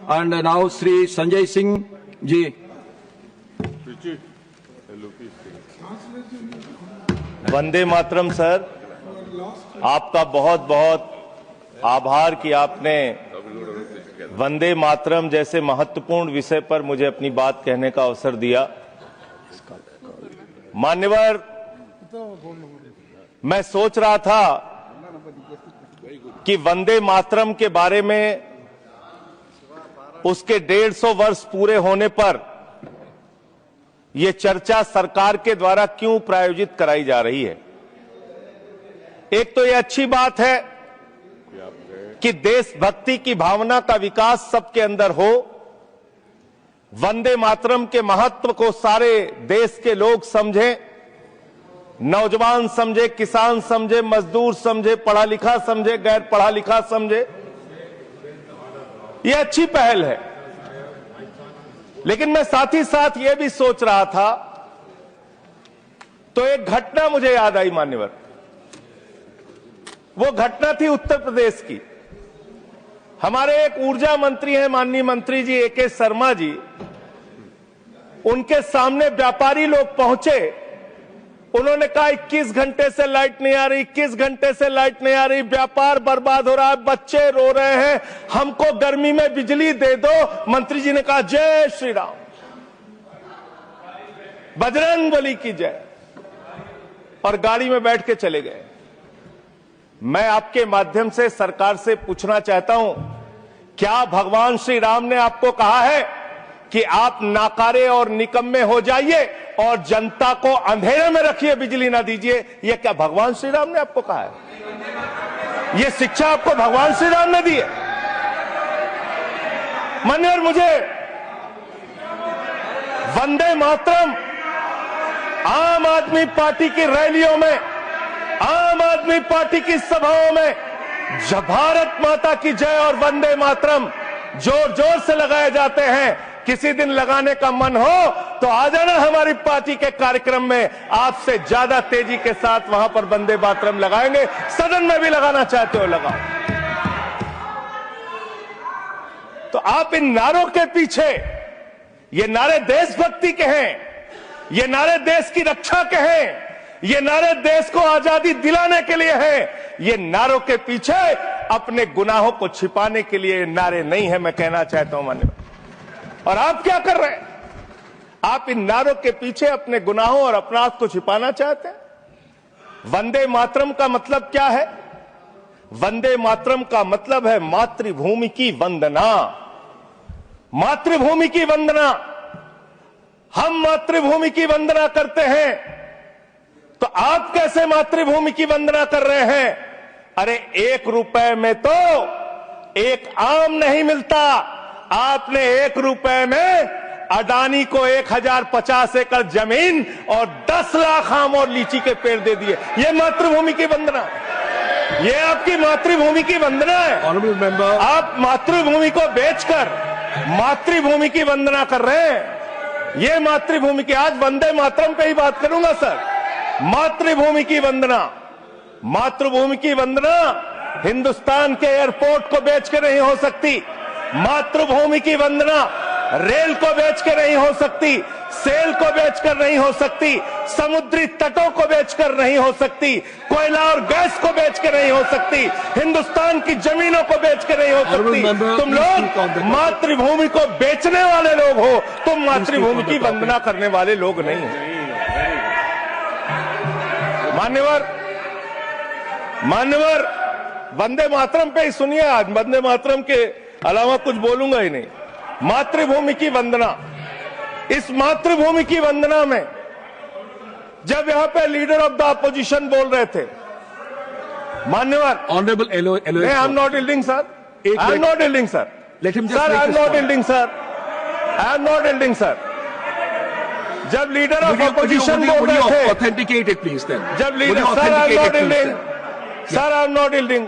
And now Sri Sanjay Singh ji. Vande Mataram sir, आपका बहुत बहुत आभार कि आपने वंदे मातरम जैसे महत्वपूर्ण विषय पर मुझे अपनी बात कहने का अवसर दिया। मान्यवर, मैं सोच रहा था कि वंदे मातरम के बारे में उसके 150 वर्ष पूरे होने पर यह चर्चा सरकार के द्वारा क्यों प्रायोजित कराई जा रही है। एक तो यह अच्छी बात है कि देशभक्ति की भावना का विकास सबके अंदर हो। वंदे मातरम के महत्व को सारे देश के लोग समझें, नौजवान समझे, किसान समझे, मजदूर समझे, पढ़ा लिखा समझे, गैर पढ़ा लिखा समझे। यह अच्छी पहल है, लेकिन मैं साथ ही साथ यह भी सोच रहा था तो एक घटना मुझे याद आई मान्यवर। वो घटना थी उत्तर प्रदेश की। हमारे एक ऊर्जा मंत्री हैं माननीय मंत्री जी ए.के. शर्मा जी, उनके सामने व्यापारी लोग पहुंचे। उन्होंने कहा 21 घंटे से लाइट नहीं आ रही, 21 घंटे से लाइट नहीं आ रही, व्यापार बर्बाद हो रहा है, बच्चे रो रहे हैं, हमको गर्मी में बिजली दे दो। मंत्री जी ने कहा जय श्री राम, बजरंगबली की जय, और गाड़ी में बैठ के चले गए। मैं आपके माध्यम से सरकार से पूछना चाहता हूं, क्या भगवान श्री राम ने आपको कहा है कि आप नाकारे और निकम्मे हो जाइए और जनता को अंधेरे में रखिए, बिजली ना दीजिए? यह क्या भगवान श्री राम ने आपको कहा है? यह शिक्षा आपको भगवान श्री राम ने दी है? मान्यवर, मुझे वंदे मातरम आम आदमी पार्टी की रैलियों में, आम आदमी पार्टी की सभाओं में भारत माता की जय और वंदे मातरम जोर जोर से लगाए जाते हैं। किसी दिन लगाने का मन हो तो आ जाना हमारी पार्टी के कार्यक्रम में, आपसे ज्यादा तेजी के साथ वहां पर वंदे मातरम लगाएंगे। सदन में भी लगाना चाहते हो लगाओ। तो आप इन नारों के पीछे, ये नारे देशभक्ति के हैं, ये नारे देश की रक्षा के हैं, ये नारे देश को आजादी दिलाने के लिए हैं। ये नारों के पीछे अपने गुनाहों को छिपाने के लिए नारे नहीं है, मैं कहना चाहता हूं मान्यवर। और आप क्या कर रहे हैं? आप इन नारों के पीछे अपने गुनाहों और अपराध को छिपाना चाहते हैं। वंदे मातरम का मतलब क्या है? वंदे मातरम का मतलब है मातृभूमि की वंदना। मातृभूमि की वंदना। हम मातृभूमि की वंदना करते हैं, तो आप कैसे मातृभूमि की वंदना कर रहे हैं? अरे 1 रुपए में तो एक आम नहीं मिलता। आपने 1 रुपए में अडानी को 1050 एकड़ जमीन और 10 लाख आम और लीची के पेड़ दे दिए। ये मातृभूमि की वंदना, ये आपकी मातृभूमि की वंदना है। ऑनरेबल मेंबर, आप मातृभूमि को बेचकर मातृभूमि की वंदना कर रहे हैं। ये मातृभूमि की, आज वंदे मातरम पे ही बात करूंगा सर। मातृभूमि की वंदना, मातृभूमि की वंदना हिंदुस्तान के एयरपोर्ट को बेच के नहीं हो सकती। मातृभूमि की वंदना रेल को बेच के नहीं हो सकती, सेल को बेचकर नहीं हो सकती, समुद्री तटों को बेचकर नहीं हो सकती, कोयला और गैस को बेच के नहीं हो सकती, हिंदुस्तान की जमीनों को बेच के नहीं हो सकती। तुम लोग मातृभूमि को बेचने वाले लोग हो, तुम मातृभूमि की वंदना करने वाले लोग नहीं हो। मान्यवर, वंदे मातरम पे ही सुनिए। आज वंदे मातरम के अलावा कुछ बोलूंगा ही नहीं। मातृभूमि की वंदना, इस मातृभूमि की वंदना में जब यहां पे लीडर ऑफ द अपोजिशन बोल रहे थे, मान्यवर, honourable I am not yielding sir, I am not yielding sir, sir I am not yielding sir, I am not yielding sir. जब लीडर ऑफ अपोजिशन बोल रहे थे, ऑथेंटिकेट इट प्लीज देन। जब leader, sir I am not yielding, sir I am not yielding.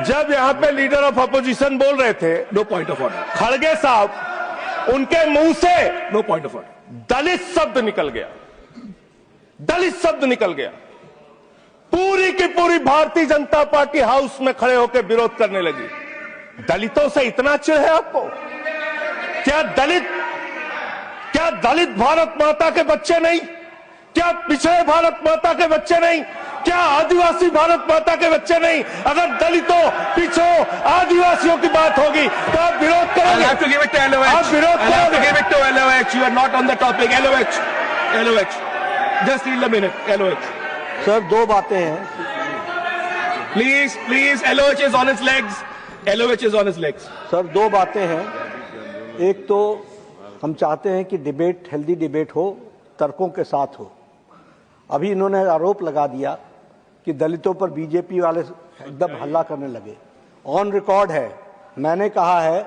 जब यहां पे leader of opposition बोल रहे थे, नो पॉइंट ऑफ ऑर्डर, खड़गे साहब, उनके मुंह से नो पॉइंट ऑफ ऑर्डर, दलित शब्द निकल गया, दलित शब्द निकल गया। पूरी की पूरी भारतीय जनता पार्टी हाउस में खड़े होकर विरोध करने लगी। दलितों से इतना चिढ़ है आपको? क्या दलित भारत माता के बच्चे नहीं? क्या पिछड़े भारत माता के बच्चे नहीं? क्या आदिवासी भारत माता के बच्चे नहीं? अगर दलितों, पिछड़ों, आदिवासियों की बात होगी तो आप विरोध I'll करोगे? have to give it to LOH. आप विरोध I'll have to करोगे? give it to LOH. You are not on the topic. LOH. LOH. Just need a minute. LOH. Sir दो बातें हैं। Please, please. LOH is on its legs. LOH is on its legs. Sir दो बातें हैं। एक तो हम चाहते हैं कि डिबेट, हेल्दी डिबेट हो, तर्कों के साथ हो। अभी इन्होंने आरोप लगा दिया कि दलितों पर बीजेपी वाले एकदम हल्ला करने लगे। ऑन रिकॉर्ड है, मैंने कहा है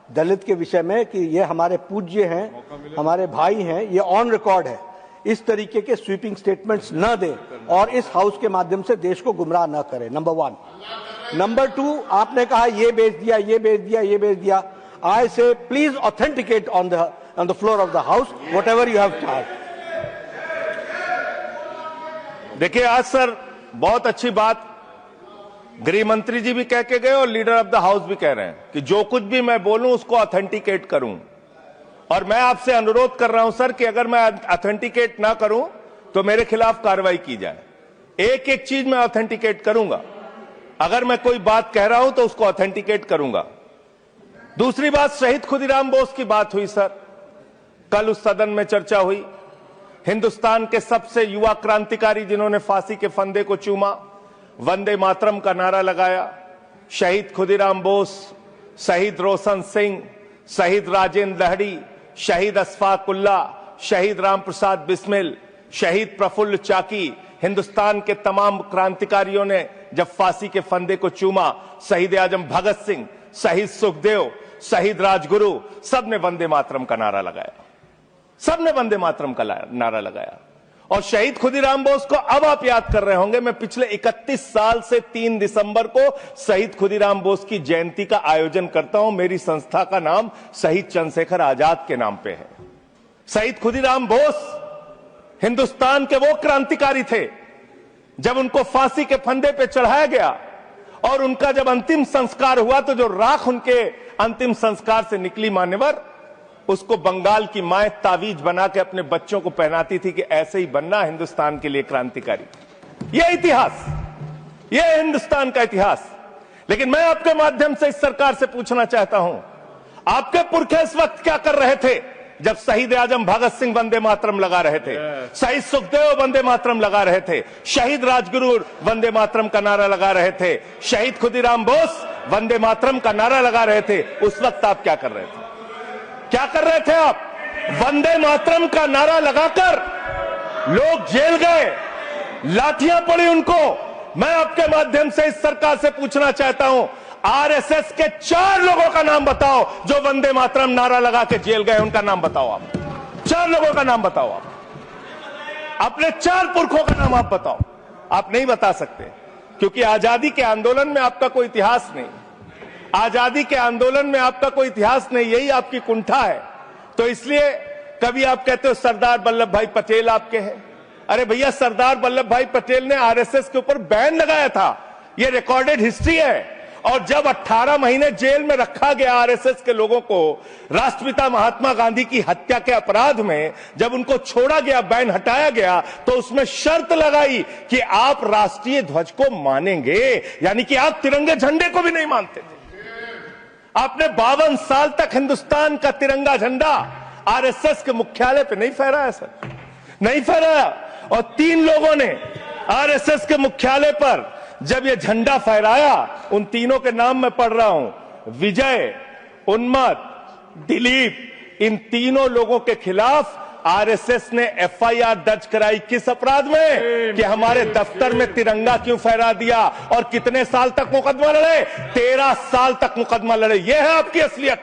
दलित के विषय में कि ये हमारे पूज्य हैं, हमारे भाई हैं, ये ऑन रिकॉर्ड है। इस तरीके के स्वीपिंग स्टेटमेंट्स न दें और इस हाउस के माध्यम से देश को गुमराह न करें, नंबर 1। नंबर 2, आपने कहा ये बेच दिया, ये बेच दिया, ये बेच दिया। आई से please authenticate on the floor of the house what ever you have charge. देखिए, आज सर बहुत अच्छी बात गृह मंत्री जी भी कह के गए और लीडर ऑफ द हाउस भी कह रहे हैं कि जो कुछ भी मैं बोलूं उसको ऑथेंटिकेट करूं। और मैं आपसे अनुरोध कर रहा हूं सर कि अगर मैं ऑथेंटिकेट ना करूं तो मेरे खिलाफ कार्रवाई की जाए। एक एक चीज मैं ऑथेंटिकेट करूंगा। अगर मैं कोई बात कह रहा हूं तो उसको ऑथेंटिकेट करूंगा। दूसरी बात, शहीद खुदीराम बोस की बात हुई सर, कल उस सदन में चर्चा हुई। हिंदुस्तान के सबसे युवा क्रांतिकारी जिन्होंने फांसी के फंदे को चूमा, वंदे मातरम का नारा लगाया, शहीद खुदीराम बोस, शहीद रोशन सिंह, शहीद राजेंद्र लहड़ी, शहीद अशफाक उल्ला, शहीद राम प्रसाद बिस्मिल, शहीद प्रफुल्ल चाकी, हिंदुस्तान के तमाम क्रांतिकारियों ने जब फांसी के फंदे को चूमा, शहीद आजम भगत सिंह, शहीद सुखदेव, शहीद राजगुरु, सबने वंदे मातरम का नारा लगाया। सबने वंदे मातरम का नारा लगाया। और शहीद खुदीराम बोस को अब आप याद कर रहे होंगे, मैं पिछले 31 साल से 3 दिसंबर को शहीद खुदीराम बोस की जयंती का आयोजन करता हूं। मेरी संस्था का नाम शहीद चंद्रशेखर आजाद के नाम पे है। शहीद खुदीराम बोस हिंदुस्तान के वो क्रांतिकारी थे, जब उनको फांसी के फंदे पे चढ़ाया गया और उनका जब अंतिम संस्कार हुआ तो जो राख उनके अंतिम संस्कार से निकली मान्यवर, उसको बंगाल की मां तावीज बना के अपने बच्चों को पहनाती थी कि ऐसे ही बनना हिंदुस्तान के लिए क्रांतिकारी। यह इतिहास, यह हिंदुस्तान का इतिहास। लेकिन मैं आपके माध्यम से इस सरकार से पूछना चाहता हूं, आपके पुरखे इस वक्त क्या कर रहे थे जब शहीद आजम भगत सिंह वंदे मातरम लगा रहे थे, शहीद सुखदेव वंदे मातरम लगा रहे थे, शहीद राजगुरु वंदे मातरम का नारा लगा रहे थे, शहीद खुदीराम बोस वंदे मातरम का नारा लगा रहे थे। उस वक्त आप क्या कर रहे थे? क्या कर रहे थे आप? वंदे मातरम का नारा लगाकर लोग जेल गए, लाठियां पड़ी उनको। मैं आपके माध्यम से इस सरकार से पूछना चाहता हूं, आरएसएस के 4 लोगों का नाम बताओ जो वंदे मातरम नारा लगा के जेल गए, उनका नाम बताओ आप। 4 लोगों का नाम बताओ आप, अपने 4 पुरखों का नाम आप बताओ। आप नहीं बता सकते क्योंकि आजादी के आंदोलन में आपका कोई इतिहास नहीं, आजादी के आंदोलन में आपका कोई इतिहास नहीं, यही आपकी कुंठा है। तो इसलिए कभी आप कहते हो सरदार वल्लभ भाई पटेल आपके हैं। अरे भैया, सरदार वल्लभ भाई पटेल ने आरएसएस के ऊपर बैन लगाया था, यह रिकॉर्डेड हिस्ट्री है। और जब 18 महीने जेल में रखा गया आरएसएस के लोगों को राष्ट्रपिता महात्मा गांधी की हत्या के अपराध में, जब उनको छोड़ा गया, बैन हटाया गया, तो उसमें शर्त लगाई कि आप राष्ट्रीय ध्वज को मानेंगे, यानी कि आप तिरंगे झंडे को भी नहीं मानते थे। आपने 52 साल तक हिंदुस्तान का तिरंगा झंडा आरएसएस के मुख्यालय पे नहीं फहराया सर, नहीं फहराया। और 3 लोगों ने आरएसएस के मुख्यालय पर जब ये झंडा फहराया, उन तीनों के नाम मैं पढ़ रहा हूं, विजय, उन्मत, दिलीप, इन तीनों लोगों के खिलाफ आरएसएस ने एफआईआर दर्ज कराई। किस अपराध में? कि हमारे दफ्तर में तिरंगा क्यों फहरा दिया। और कितने साल तक मुकदमा लड़े? 13 साल तक मुकदमा लड़े। यह है आपकी असलियत।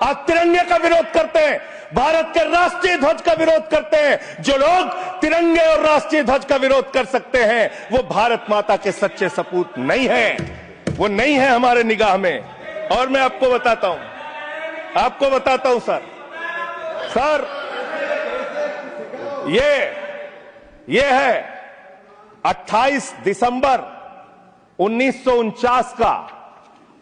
आप तिरंगे का विरोध करते हैं, भारत के राष्ट्रीय ध्वज का विरोध करते हैं। जो लोग तिरंगे और राष्ट्रीय ध्वज का विरोध कर सकते हैं, वो भारत माता के सच्चे सपूत नहीं है, वो नहीं है हमारे निगाह में। और मैं आपको बताता हूं सर, ये है 28 दिसंबर 1949 का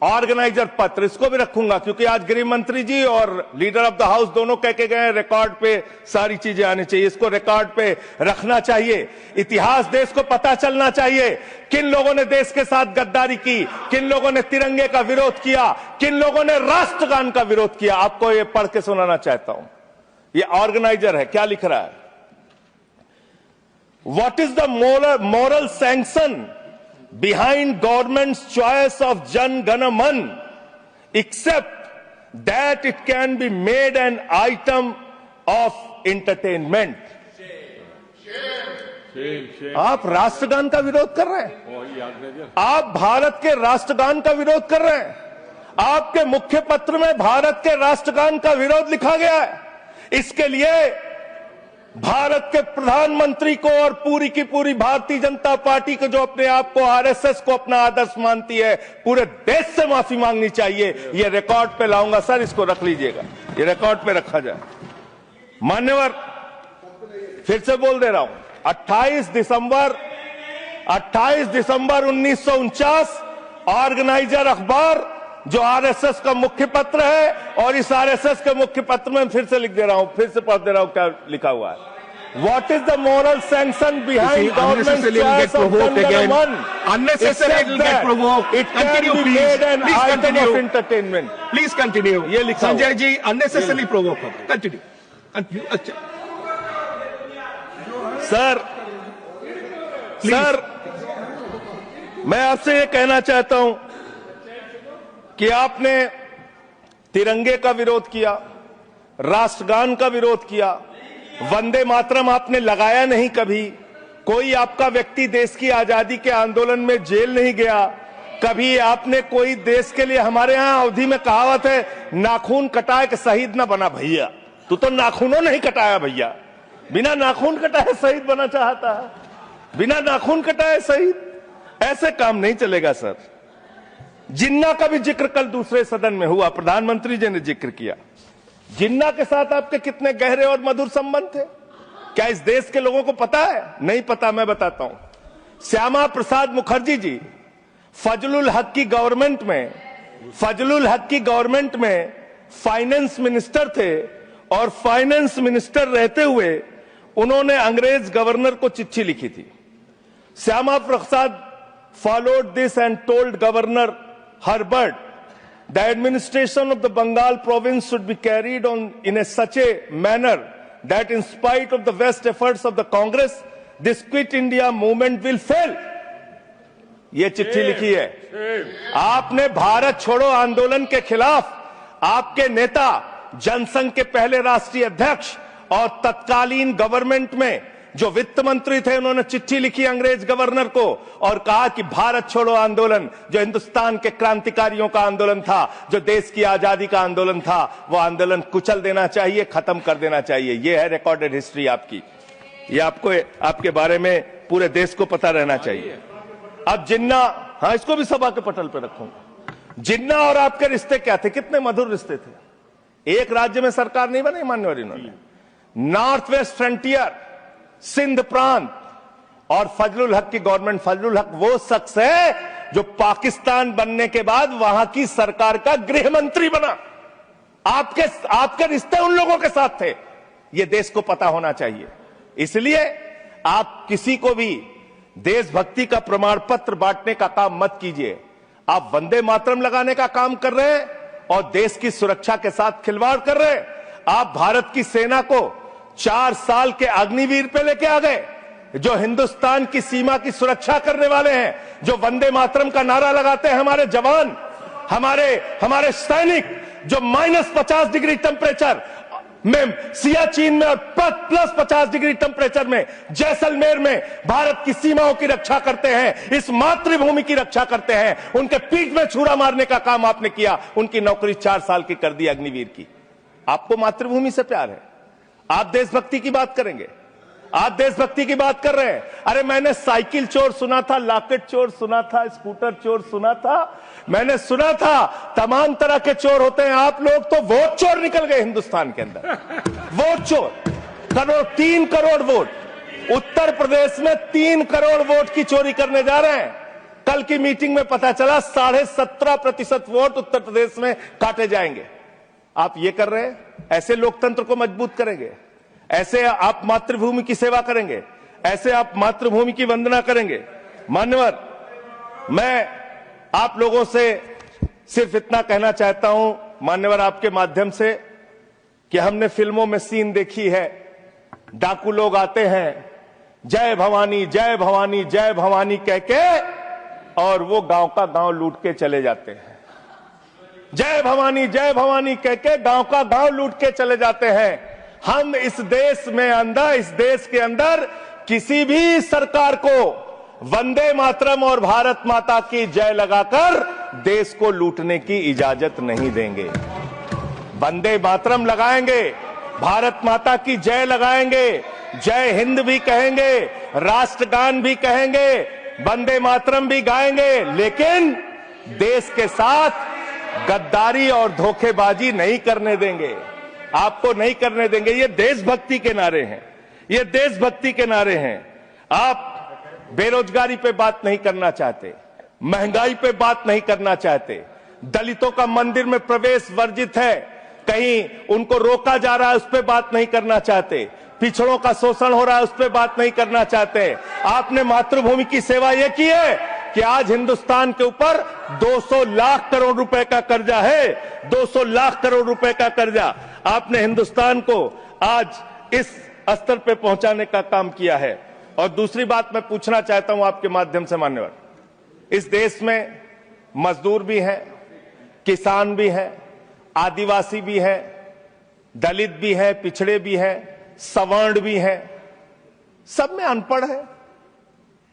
ऑर्गेनाइजर पत्र, इसको भी रखूंगा, क्योंकि आज गृह मंत्री जी और लीडर ऑफ द हाउस दोनों कह के गए रिकॉर्ड पे सारी चीजें आनी चाहिए, इसको रिकॉर्ड पे रखना चाहिए। इतिहास देश को पता चलना चाहिए किन लोगों ने देश के साथ गद्दारी की, किन लोगों ने तिरंगे का विरोध किया, किन लोगों ने राष्ट्रगान का विरोध किया। आपको ये पढ़ के सुनाना चाहता हूं, ये ऑर्गेनाइजर है, क्या लिख रहा है। What is the moral sanction behind government's choice of Jan Gana Man, except that it can be made an item of entertainment. आप राष्ट्रगान का विरोध कर रहे हैं, आप भारत के राष्ट्रगान का विरोध कर रहे हैं। आपके मुख्य पत्र में भारत के राष्ट्रगान का विरोध लिखा गया है। इसके लिए भारत के प्रधानमंत्री को और पूरी की पूरी भारतीय जनता पार्टी को, जो अपने आप को आरएसएस को अपना आदर्श मानती है, पूरे देश से माफी मांगनी चाहिए। ये रिकॉर्ड पे लाऊंगा सर, इसको रख लीजिएगा, ये रिकॉर्ड पे रखा जाए। मान्यवर, फिर से बोल दे रहा हूं, 28 दिसंबर 1949 ऑर्गेनाइजर अखबार जो आरएसएस का मुख्य पत्र है, और इस आरएसएस के मुख्य पत्र में फिर से लिख दे रहा हूं, फिर से पढ़ दे रहा हूं क्या लिखा हुआ है। What is the moral sanction behind government's choice of Jan Gana Man? Unnecessarily it will get provoked. It can Continue, be please. made an Please item continue. of entertainment. Please continue. ये लिखा हुआ Sanjay ji unnecessarily provoke. Continue. अच्छा sir, मैं आपसे ये कहना चाहता हूं कि आपने तिरंगे का विरोध किया, राष्ट्रगान का विरोध किया, वंदे मातरम आपने लगाया नहीं कभी। कोई आपका व्यक्ति देश की आजादी के आंदोलन में जेल नहीं गया कभी। आपने कोई देश के लिए, हमारे यहां अवधि में कहावत है, नाखून कटाए के शहीद ना बना भैया। तू तो नाखूनों नहीं कटाया भैया, बिना नाखून कटाए शहीद बना चाहता है, बिना नाखून कटाए शहीद। ऐसे काम नहीं चलेगा सर। जिन्ना का भी जिक्र कल दूसरे सदन में हुआ, प्रधानमंत्री जी ने जिक्र किया। जिन्ना के साथ आपके कितने गहरे और मधुर संबंध थे, क्या इस देश के लोगों को पता है? नहीं पता, मैं बताता हूं। श्यामा प्रसाद मुखर्जी जी फजलुल हक की गवर्नमेंट में फाइनेंस मिनिस्टर थे, और फाइनेंस मिनिस्टर रहते हुए उन्होंने अंग्रेज गवर्नर को चिट्ठी लिखी थी। Shyama Prasad followed this and told Governor Herbert the administration of the Bengal province should be carried on in such a manner that in spite of the best efforts of the Congress, this Quit India movement will fail. ये चिट्ठी लिखी है। आपने भारत छोड़ो आंदोलन के खिलाफ आपके नेता, जनसंघ के पहले राष्ट्रीय अध्यक्ष और तत्कालीन गवर्नमेंट में जो वित्त मंत्री थे, उन्होंने चिट्ठी लिखी अंग्रेज गवर्नर को और कहा कि भारत छोड़ो आंदोलन, जो हिंदुस्तान के क्रांतिकारियों का आंदोलन था, जो देश की आजादी का आंदोलन था, वो आंदोलन कुचल देना चाहिए, खत्म कर देना चाहिए। ये है रिकॉर्डेड हिस्ट्री आपकी। ये आपको, आपके बारे में पूरे देश को पता रहना चाहिए। अब जिन्ना, हाँ, इसको भी सभा के पटल पर रखूंगा। जिन्ना और आपके रिश्ते क्या थे? कितने मधुर रिश्ते थे। एक राज्य में सरकार नहीं बनाई मान्यवर इन्होंने। नॉर्थ वेस्ट फ्रंटियर, सिंध प्रांत और फजलुल हक की गवर्नमेंट। फजलुल हक वो शख्स है जो पाकिस्तान बनने के बाद वहां की सरकार का गृह मंत्री बना। आपके रिश्ते उन लोगों के साथ थे, ये देश को पता होना चाहिए। इसलिए आप किसी को भी देशभक्ति का प्रमाण पत्र बांटने का काम मत कीजिए। आप वंदे मातरम लगाने का काम कर रहे हैं और देश की सुरक्षा के साथ खिलवाड़ कर रहे हैं। आप भारत की सेना को 4 साल के अग्निवीर पे लेके आ गए, जो हिंदुस्तान की सीमा की सुरक्षा करने वाले हैं, जो वंदे मातरम का नारा लगाते हैं हमारे जवान, हमारे सैनिक, जो -50 डिग्री टेम्परेचर में सियाचिन में और +50 डिग्री टेम्परेचर में जैसलमेर में भारत की सीमाओं की रक्षा करते हैं, इस मातृभूमि की रक्षा करते हैं। उनके पीठ में छुरा मारने का काम आपने किया, उनकी नौकरी 4 साल की कर दी अग्निवीर की। आपको मातृभूमि से प्यार है, आप देशभक्ति की बात करेंगे, आप देशभक्ति की बात कर रहे हैं। अरे मैंने साइकिल चोर सुना था, लॉकेट चोर सुना था, स्कूटर चोर सुना था, मैंने सुना था तमाम तरह के चोर होते हैं। आप लोग तो वोट चोर निकल गए हिंदुस्तान के अंदर। वोट चोर, 3 करोड़ वोट उत्तर प्रदेश में 3 करोड़ वोट की चोरी करने जा रहे हैं। कल की मीटिंग में पता चला 17.5% वोट उत्तर प्रदेश में काटे जाएंगे। आप ये कर रहे हैं, ऐसे लोकतंत्र को मजबूत करेंगे? ऐसे आप मातृभूमि की सेवा करेंगे? ऐसे आप मातृभूमि की वंदना करेंगे? मान्यवर, मैं आप लोगों से सिर्फ इतना कहना चाहता हूं मान्यवर आपके माध्यम से कि हमने फिल्मों में सीन देखी है, डाकू लोग आते हैं जय भवानी जय भवानी जय भवानी कह के और वो गांव का गांव लूट के चले जाते हैं। जय भवानी कह के गांव का गांव लूट के चले जाते हैं। हम इस देश के अंदर किसी भी सरकार को वंदे मातरम और भारत माता की जय लगाकर देश को लूटने की इजाजत नहीं देंगे। वंदे मातरम लगाएंगे, भारत माता की जय लगाएंगे, जय हिंद भी कहेंगे, राष्ट्रगान भी कहेंगे, वंदे मातरम भी गाएंगे, लेकिन देश के साथ गद्दारी और धोखेबाजी नहीं करने देंगे। आपको नहीं करने देंगे। ये देशभक्ति के नारे हैं, ये देशभक्ति के नारे हैं। आप बेरोजगारी पे बात नहीं करना चाहते, महंगाई पे बात नहीं करना चाहते, दलितों का मंदिर में प्रवेश वर्जित है, कहीं उनको रोका जा रहा है, उस पर बात नहीं करना चाहते, पिछड़ों का शोषण हो रहा है, उस पर बात नहीं करना चाहते। आपने मातृभूमि की सेवा यह की है कि आज हिंदुस्तान के ऊपर 200 लाख करोड़ रुपए का कर्जा है, 200 लाख करोड़ रुपए का कर्जा। आपने हिंदुस्तान को आज इस स्तर पे पहुंचाने का काम किया है। और दूसरी बात मैं पूछना चाहता हूं आपके माध्यम से मान्यवर, इस देश में मजदूर भी हैं, किसान भी हैं, आदिवासी भी हैं, दलित भी हैं, पिछड़े भी हैं, सवर्ण भी हैं, सब में अनपढ़ है,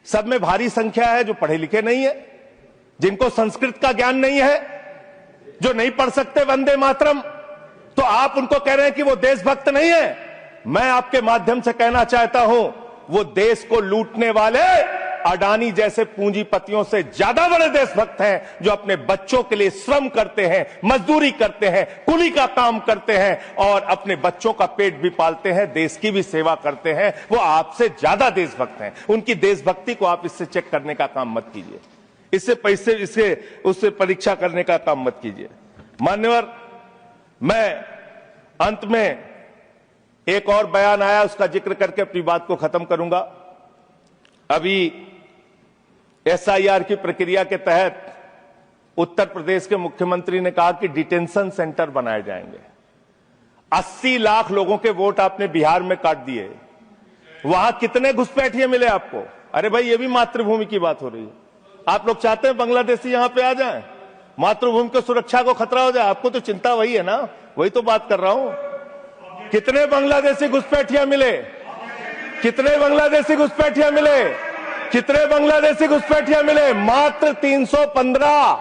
सब में भारी संख्या है जो पढ़े लिखे नहीं है, जिनको संस्कृत का ज्ञान नहीं है, जो नहीं पढ़ सकते वंदे मातरम। तो आप उनको कह रहे हैं कि वो देशभक्त नहीं है। मैं आपके माध्यम से कहना चाहता हूं, वो देश को लूटने वाले अडानी जैसे पूंजीपतियों से ज्यादा बड़े देशभक्त हैं, जो अपने बच्चों के लिए श्रम करते हैं, मजदूरी करते हैं, कुली का काम करते हैं और अपने बच्चों का पेट भी पालते हैं, देश की भी सेवा करते हैं। वो आपसे ज्यादा देशभक्त हैं। उनकी देशभक्ति को आप इससे चेक करने का काम मत कीजिए, इससे पैसे उससे परीक्षा करने का काम मत कीजिए। मान्यवर, मैं अंत में एक और बयान आया, उसका जिक्र करके अपनी बात को खत्म करूंगा। अभी एसआईआर की प्रक्रिया के तहत उत्तर प्रदेश के मुख्यमंत्री ने कहा कि डिटेंशन सेंटर बनाए जाएंगे। 80 लाख लोगों के वोट आपने बिहार में काट दिए, वहां कितने घुसपैठिए मिले आपको? अरे भाई, ये भी मातृभूमि की बात हो रही है। आप लोग चाहते हैं बांग्लादेशी यहां पे आ जाएं, मातृभूमि की सुरक्षा को खतरा हो जाए? आपको तो चिंता वही है ना, वही तो बात कर रहा हूं। कितने बांग्लादेशी घुसपैठिया मिले? कितने बांग्लादेशी घुसपैठिया मिले? कितने बांग्लादेशी घुसपैठिया मिले? मात्र 315,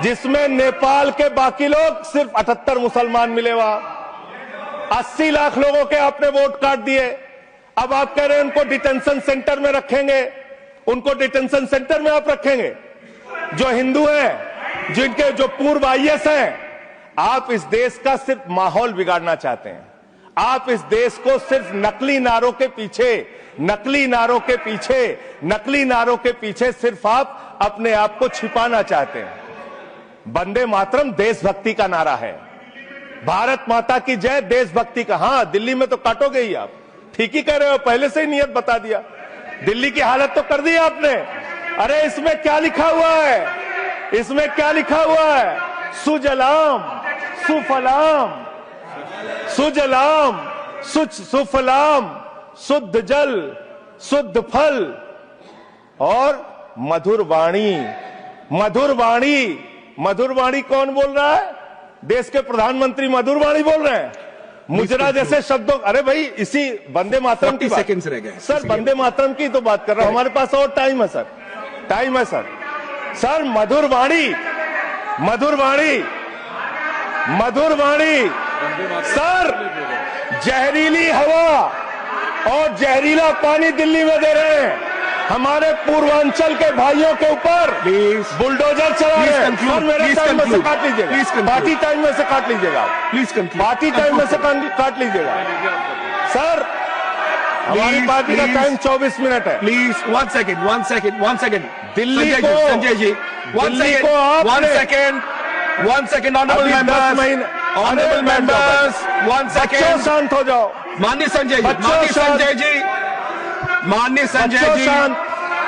जिसमें नेपाल के बाकी लोग सिर्फ 78 मुसलमान मिले। वहां 80 लाख लोगों के आपने वोट काट दिए। अब आप कह रहे हैं उनको डिटेंशन सेंटर में रखेंगे, उनको डिटेंशन सेंटर में आप रखेंगे जो हिंदू हैं, जिनके जो पूर्व आईएएस हैं। आप इस देश का सिर्फ माहौल बिगाड़ना चाहते हैं। आप इस देश को सिर्फ नकली नारों के पीछे सिर्फ आप अपने आप को छिपाना चाहते हैं। वंदे मातरम देशभक्ति का नारा है, भारत माता की जय देशभक्ति का। हां, दिल्ली में तो काटोगे ही आप, ठीक ही कह रहे हो, पहले से ही नियत बता दिया। दिल्ली की हालत तो कर दी आपने। अरे इसमें क्या लिखा हुआ है? इसमें क्या लिखा हुआ है? सुजलाम सुफलाम, सुजलाम सुफलाम, शुद्ध जल शुद्ध फल और मधुर वाणी। मधुर वाणी, मधुर वाणी कौन बोल रहा है? देश के प्रधानमंत्री मधुर वाणी बोल रहे हैं। मुजरा जैसे शब्दों, अरे भाई इसी वंदे मातरम की सेकंड्स रह गए सर, वंदे मातरम की तो बात कर रहा हूं। हमारे पास और टाइम है सर, टाइम है सर। सर मधुर वाणी, मधुर वाणी, मधुर वाणी। सर जहरीली हवा और जहरीला पानी दिल्ली में दे रहे हैं। हमारे पूर्वांचल के भाइयों के ऊपर बुलडोजर चला रहे हैं। सर मेरे टाइम में से काट लीजिएगा, बाकी टाइम में से काट लीजिएगा, प्लीज बाकी टाइम में से काट लीजिएगा। सर हमारी पार्टी का टाइम 24 मिनट है। प्लीज 1 सेकंड दिल्ली को संजय जी 1 सेकंड अभी 10 महीने ऑनरेबल मेंबर्स 1 सेकंड शांत हो जाओ। माननीय संजय जी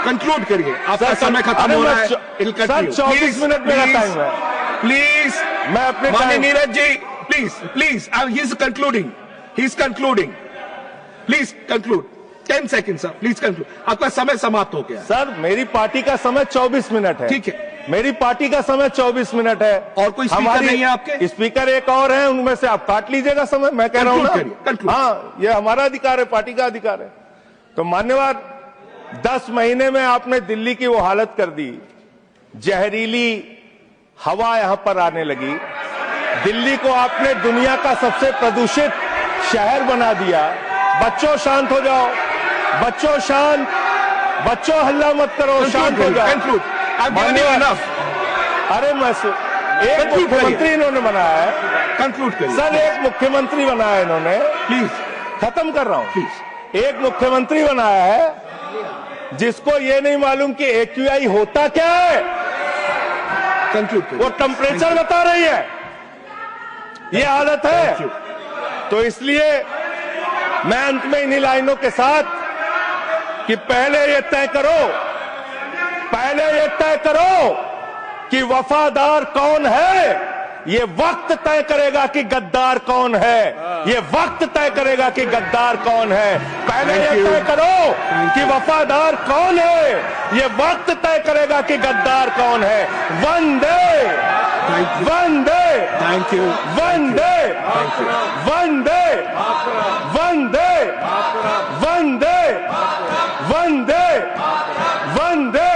कंक्लूड करिए, आपका समय खत्म हो रहा है। सर 24 मिनट मेरा टाइम है। प्लीज मैं अपने माननीय Neeraj ji please he is concluding please conclude 10 second sir, please conclude, आपका समय समाप्त हो गया। सर मेरी पार्टी का समय 24 मिनट है। ठीक है, मेरी पार्टी का समय 24 मिनट है। और कोई स्पीकर नहीं है आपके? स्पीकर एक और है, उनमें से आप काट लीजिएगा समय। मैं कह रहा हूं ना, हाँ ये हमारा अधिकार है, पार्टी का अधिकार है। तो मान्यवर 10 महीने में आपने दिल्ली की वो हालत कर दी, जहरीली हवा यहां पर आने लगी। दिल्ली को आपने दुनिया का सबसे प्रदूषित शहर बना दिया। बच्चों शांत हो जाओ, बच्चों शांत, बच्चों हल्ला मत करो, शांत हो जाओ। अरे मैं एक मुख्यमंत्री इन्होंने बनाया है, कंक्लूड करिए सर। एक मुख्यमंत्री बनाया इन्होंने, प्लीज खत्म कर रहा हूं। प्लीज एक मुख्यमंत्री बनाया है जिसको ये नहीं मालूम कि AQI होता क्या है। कंक्लूड करिए। वो टेम्परेचर बता रही है, ये हालत है। तो इसलिए मैं अंत में इन्हीं लाइनों के साथ कि पहले ये तय करो कि वफादार कौन है। ये वक्त तय करेगा कि गद्दार कौन है। ये वक्त तय करेगा कि गद्दार कौन है। पहले ये तय करो कि वफादार कौन है। ये वक्त तय करेगा कि गद्दार कौन है। वंदे वंदे थैंक यू वंदे वंदे वंदे वंदे वंदे वंदे।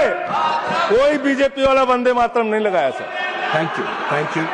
कोई बीजेपी वाला वंदे मातरम नहीं लगाया सर। Thank you